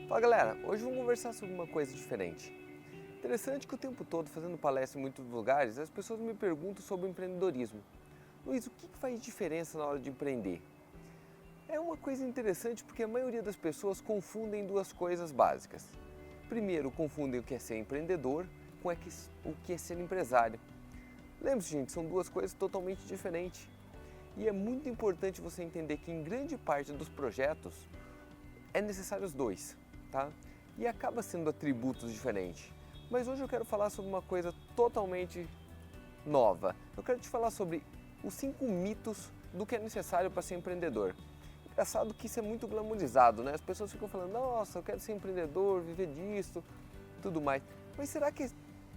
Fala galera, hoje vamos conversar sobre uma coisa diferente. Interessante que o tempo todo, fazendo palestra em muitos lugares, as pessoas me perguntam sobre empreendedorismo. Luiz, o que faz diferença na hora de empreender? É uma coisa interessante porque a maioria das pessoas confundem duas coisas básicas. Primeiro, confundem o que é ser empreendedor com o que é ser empresário. Lembre-se, gente, são duas coisas totalmente diferentes. E é muito importante você entender que em grande parte dos projetos é necessário os dois, tá? E acaba sendo atributos diferentes. Mas hoje eu quero falar sobre uma coisa totalmente nova. Eu quero te falar sobre os 5 mitos do que é necessário para ser empreendedor. Engraçado que isso é muito glamourizado, né? As pessoas ficam falando, nossa, eu quero ser empreendedor, viver disso, tudo mais. Mas será que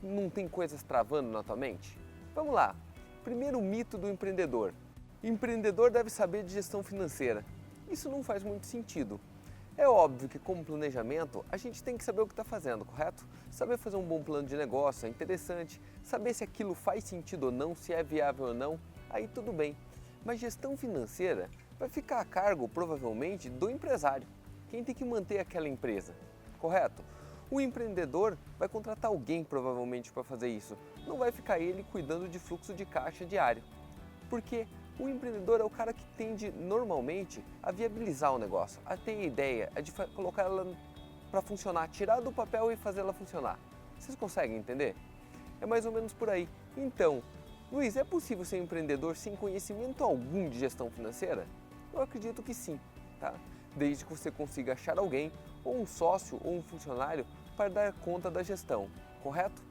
não tem coisas travando na tua mente? Vamos lá. Primeiro mito do empreendedor. Empreendedor deve saber de gestão financeira. Isso não faz muito sentido. É óbvio que como planejamento, a gente tem que saber o que está fazendo, correto? Saber fazer um bom plano de negócio é interessante, saber se aquilo faz sentido ou não, se é viável ou não, aí tudo bem. Mas gestão financeira vai ficar a cargo, provavelmente, do empresário, quem tem que manter aquela empresa, correto? O empreendedor vai contratar alguém, provavelmente, para fazer isso. Não vai ficar ele cuidando de fluxo de caixa diário. Porque o empreendedor é o cara que tende, normalmente, a viabilizar o negócio, a ter a ideia, a colocar ela para funcionar, tirar do papel e fazer ela funcionar. Vocês conseguem entender? É mais ou menos por aí. Então, Luiz, é possível ser empreendedor sem conhecimento algum de gestão financeira? Eu acredito que sim, tá? Desde que você consiga achar alguém, ou um sócio, ou um funcionário, para dar conta da gestão, correto?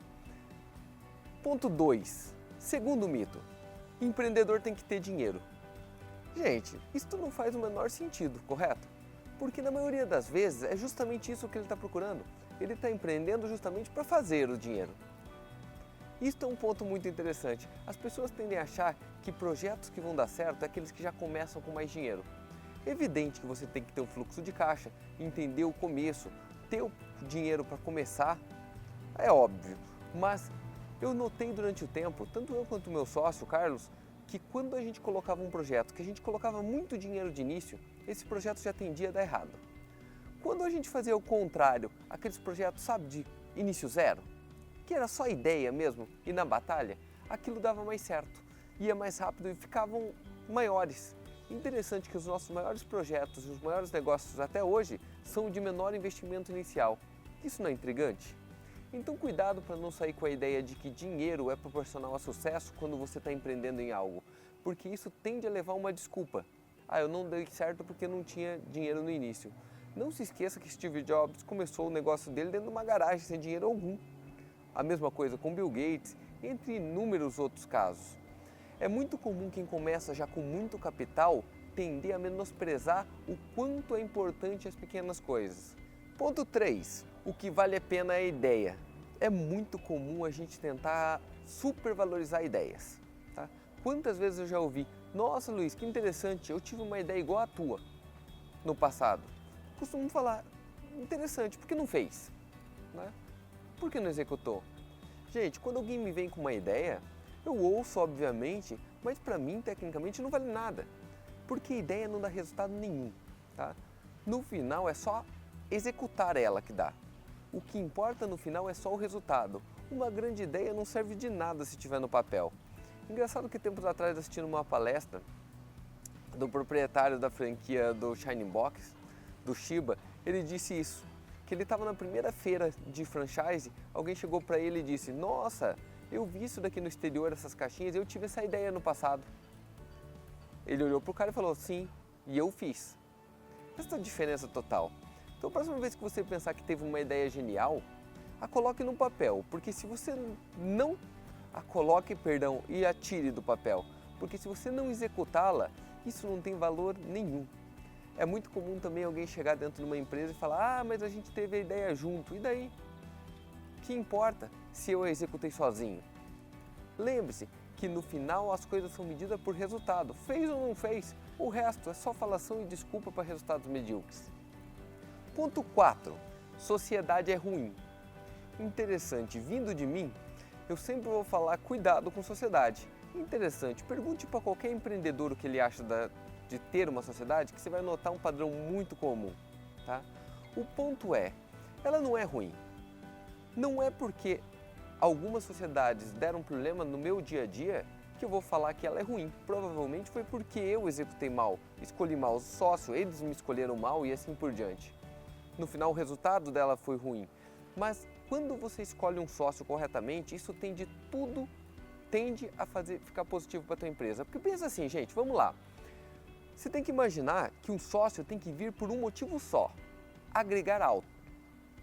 Ponto 2. Segundo mito. Empreendedor tem que ter dinheiro. Gente, isso não faz o menor sentido, correto? Porque na maioria das vezes é justamente isso que ele está procurando. Ele está empreendendo justamente para fazer o dinheiro. Isso é um ponto muito interessante. As pessoas tendem a achar que projetos que vão dar certo é aqueles que já começam com mais dinheiro. É evidente que você tem que ter um fluxo de caixa, entender o começo, ter o dinheiro para começar, é óbvio. Mas eu notei durante o tempo, tanto eu quanto o meu sócio, Carlos, que quando a gente colocava um projeto, que a gente colocava muito dinheiro de início, esse projeto já tendia a dar errado. Quando a gente fazia o contrário, aqueles projetos, sabe, de início zero, que era só ideia mesmo, e na batalha, aquilo dava mais certo, ia mais rápido e ficavam maiores. Interessante que os nossos maiores projetos e os maiores negócios até hoje são de menor investimento inicial. Isso não é intrigante? Então cuidado para não sair com a ideia de que dinheiro é proporcional a sucesso quando você está empreendendo em algo, porque isso tende a levar uma desculpa. Eu não dei certo porque não tinha dinheiro no início. Não se esqueça que Steve Jobs começou o negócio dele dentro de uma garagem sem dinheiro algum. A mesma coisa com Bill Gates, entre inúmeros outros casos. É muito comum quem começa já com muito capital tender a menosprezar o quanto é importante as pequenas coisas. Ponto 3. O que vale a pena é a ideia. É muito comum a gente tentar supervalorizar ideias. Tá? Quantas vezes eu já ouvi, nossa Luiz, que interessante, eu tive uma ideia igual a tua no passado. Costumo falar, interessante, por que não fez? Né? Por que não executou? Gente, quando alguém me vem com uma ideia, eu ouço obviamente, mas para mim tecnicamente não vale nada. Porque ideia não dá resultado nenhum. Tá? No final é só executar ela que dá. O que importa no final é só o resultado. Uma grande ideia não serve de nada se estiver no papel. Engraçado que tempos atrás assistindo uma palestra do proprietário da franquia do Shining Box, do Shiba, ele disse isso, que ele estava na primeira feira de franchise, alguém chegou para ele e disse, nossa, eu vi isso daqui no exterior, essas caixinhas, eu tive essa ideia no passado. Ele olhou para o cara e falou, sim, e eu fiz. Essa diferença total. Então, a próxima vez que você pensar que teve uma ideia genial, a coloque no papel, porque se você não a coloque, e a tire do papel, porque se você não executá-la, isso não tem valor nenhum. É muito comum também alguém chegar dentro de uma empresa e falar, mas a gente teve a ideia junto, e daí? O que importa se eu a executei sozinho? Lembre-se que no final as coisas são medidas por resultado, fez ou não fez, o resto é só falação e desculpa para resultados medíocres. Ponto 4. Sociedade é ruim. Interessante, vindo de mim, eu sempre vou falar cuidado com sociedade. Interessante, pergunte para qualquer empreendedor o que ele acha de ter uma sociedade, que você vai notar um padrão muito comum. Tá? O ponto é, ela não é ruim. Não é porque algumas sociedades deram problema no meu dia a dia que eu vou falar que ela é ruim. Provavelmente foi porque eu executei mal, escolhi mal o sócio, eles me escolheram mal e assim por diante. No final o resultado dela foi ruim. Mas quando você escolhe um sócio corretamente, isso tende a ficar positivo para a tua empresa. Porque pensa assim, gente, vamos lá. Você tem que imaginar que um sócio tem que vir por um motivo só, agregar algo,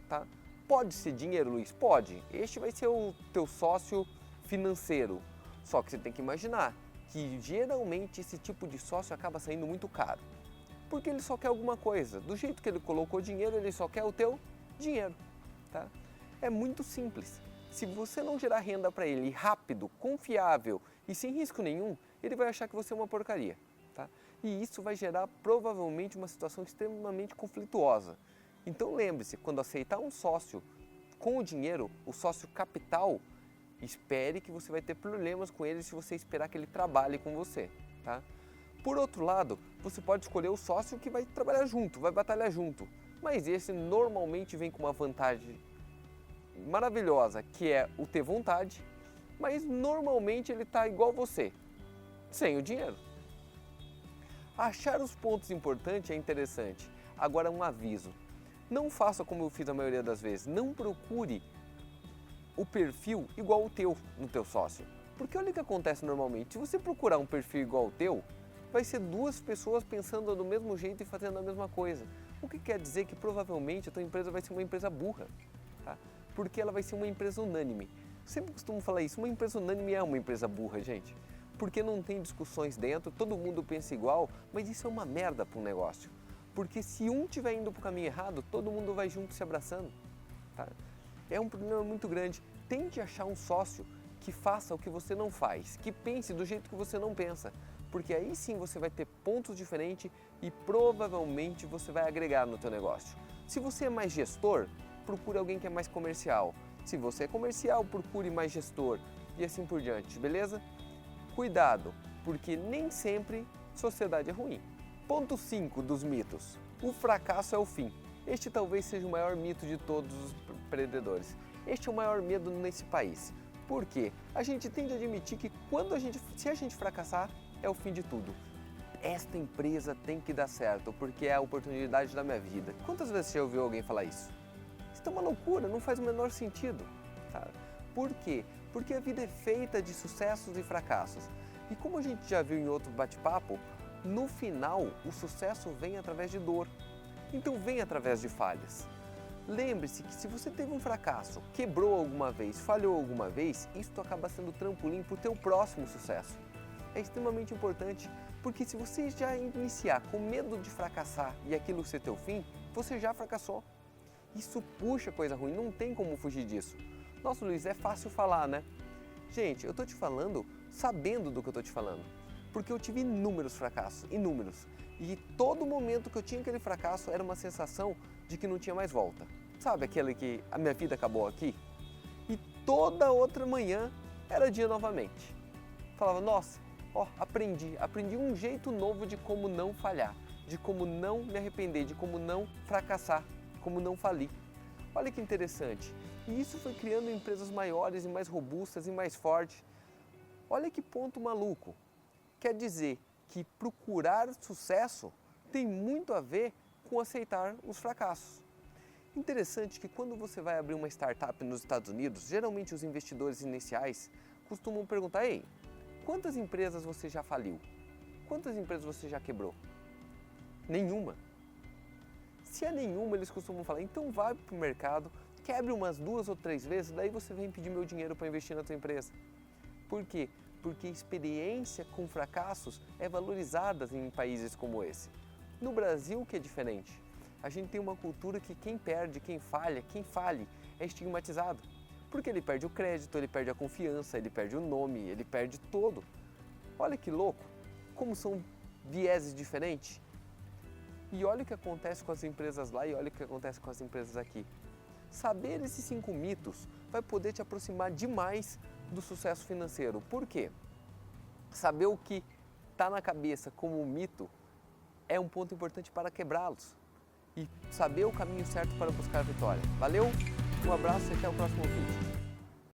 tá? Pode ser dinheiro, Luiz? Pode. Este vai ser o teu sócio financeiro. Só que você tem que imaginar que geralmente esse tipo de sócio acaba saindo muito caro. Porque ele só quer alguma coisa. Do jeito que ele colocou dinheiro, ele só quer o teu dinheiro, tá? É muito simples. Se você não gerar renda para ele rápido, confiável e sem risco nenhum, ele vai achar que você é uma porcaria, tá? E isso vai gerar provavelmente uma situação extremamente conflituosa. Então lembre-se, quando aceitar um sócio com o dinheiro, o sócio capital, espere que você vai ter problemas com ele se você esperar que ele trabalhe com você, tá? Por outro lado, você pode escolher o sócio que vai trabalhar junto, vai batalhar junto, mas esse normalmente vem com uma vantagem maravilhosa, que é o ter vontade, mas normalmente ele está igual você, sem o dinheiro. Achar os pontos importantes é interessante. Agora um aviso, não faça como eu fiz a maioria das vezes, não procure o perfil igual o teu no teu sócio. Porque olha o que acontece normalmente, se você procurar um perfil igual ao teu, vai ser duas pessoas pensando do mesmo jeito e fazendo a mesma coisa. O que quer dizer que provavelmente a tua empresa vai ser uma empresa burra, tá? Porque ela vai ser uma empresa unânime. Sempre costumo falar isso, uma empresa unânime é uma empresa burra, gente. Porque não tem discussões dentro, todo mundo pensa igual, mas isso é uma merda para um negócio. Porque se um estiver indo para o caminho errado, todo mundo vai junto se abraçando, tá? É um problema muito grande. Tente achar um sócio que faça o que você não faz, que pense do jeito que você não pensa, porque aí sim você vai ter pontos diferentes e provavelmente você vai agregar no teu negócio. Se você é mais gestor, procure alguém que é mais comercial. Se você é comercial, procure mais gestor e assim por diante, beleza? Cuidado, porque nem sempre sociedade é ruim. Ponto 5 dos mitos. O fracasso é o fim. Este talvez seja o maior mito de todos os empreendedores. Este é o maior medo nesse país. Por quê? A gente tende a admitir que se a gente fracassar, é o fim de tudo. Esta empresa tem que dar certo, porque é a oportunidade da minha vida. Quantas vezes você já ouviu alguém falar isso? Isso é uma loucura, não faz o menor sentido. Tá? Por quê? Porque a vida é feita de sucessos e fracassos. E como a gente já viu em outro bate-papo, no final o sucesso vem através de dor. Então vem através de falhas. Lembre-se que se você teve um fracasso, quebrou alguma vez, falhou alguma vez, isso acaba sendo trampolim para o teu próximo sucesso. É extremamente importante, porque se você já iniciar com medo de fracassar e aquilo ser teu fim, você já fracassou. Isso puxa coisa ruim, não tem como fugir disso. Nossa, Luiz, é fácil falar, né? Gente, eu tô te falando sabendo do que eu tô te falando, porque eu tive inúmeros fracassos, inúmeros. E todo momento que eu tinha aquele fracasso era uma sensação de que não tinha mais volta. Sabe aquele que a minha vida acabou aqui? E toda outra manhã era dia novamente. Falava, nossa, aprendi um jeito novo de como não falhar, de como não me arrepender, de como não fracassar, como não falir. Olha que interessante. E isso foi criando empresas maiores e mais robustas e mais fortes. Olha que ponto maluco. Quer dizer que procurar sucesso tem muito a ver com aceitar os fracassos. Interessante que quando você vai abrir uma startup nos Estados Unidos, geralmente os investidores iniciais costumam perguntar, ei, quantas empresas você já faliu? Quantas empresas você já quebrou? Nenhuma. Se é nenhuma, eles costumam falar, então vai para o mercado, quebre umas 2 ou 3 vezes, daí você vem pedir meu dinheiro para investir na tua empresa. Por quê? Porque a experiência com fracassos é valorizada em países como esse. No Brasil, que é diferente. A gente tem uma cultura que quem perde, quem falha, quem fale é estigmatizado. Porque ele perde o crédito, ele perde a confiança, ele perde o nome, ele perde todo. Olha que louco, como são vieses diferentes. E olha o que acontece com as empresas lá e olha o que acontece com as empresas aqui. Saber esses 5 mitos vai poder te aproximar demais do sucesso financeiro. Por quê? Saber o que está na cabeça como um mito é um ponto importante para quebrá-los. e saber o caminho certo para buscar a vitória. Valeu, um abraço e até o próximo vídeo.